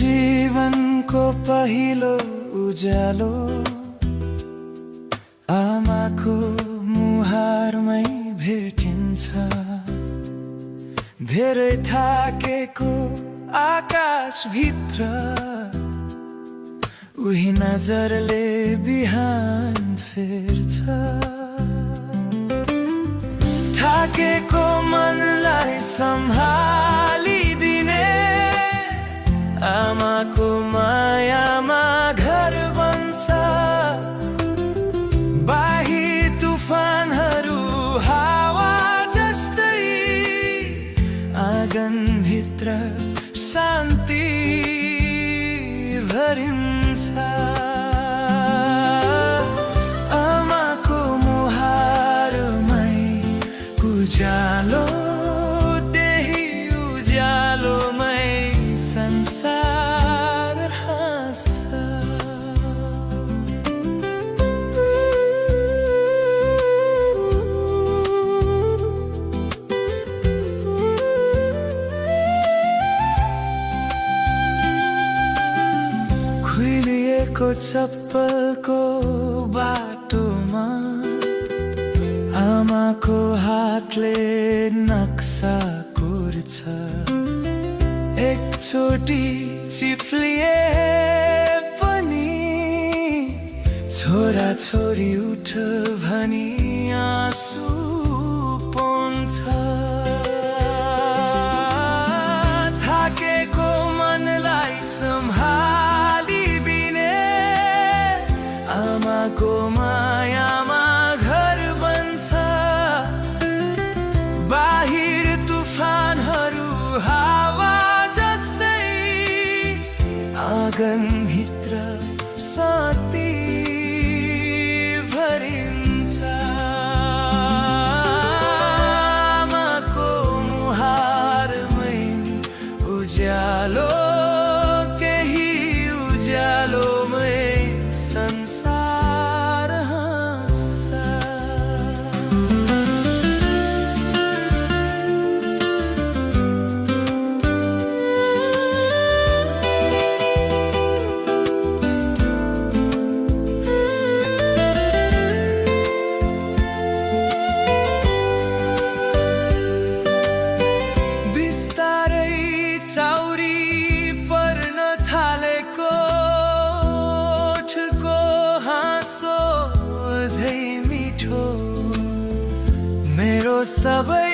जीवनको पहिलो उज्यालो आमाको मुहारमै भेटिन्छ। धेरै थाकेको आकाशभित्र उही नजरले बिहान फेर्छ। थाकेको मनलाई सम्हालिदिने आमाको मायामा घर बन्छ। बाहिर तुफानहरू हावा जस्तै आँगनभित्र शान्ति भरिन्छ। आमाको मुहारमै उज्यालो, त्यही उज्यालोमै संसार हाँस्छ। खुइलिएको चप्पलको बाटोमा आमाको हातले नक्सा कोर्छ। एकचोटि चिप्लिए पनि छोरा छोरी उठ भनी आँसु पोन्छ। थाकेको मनलाई सम्हालिदिने आमाको मायामा घर बन्छ। बाहिर तुफानहरू हावा जस्तै आँगनभित्र शान्ति भरिन्छ। आमाको मुहारमै उज्यालो, केही उज्यालोमै संसार हाँस्छ। बिस्तारै चाउरी पर्न थालेको ओठको हाँसो अझै मिठो। मेरो सबै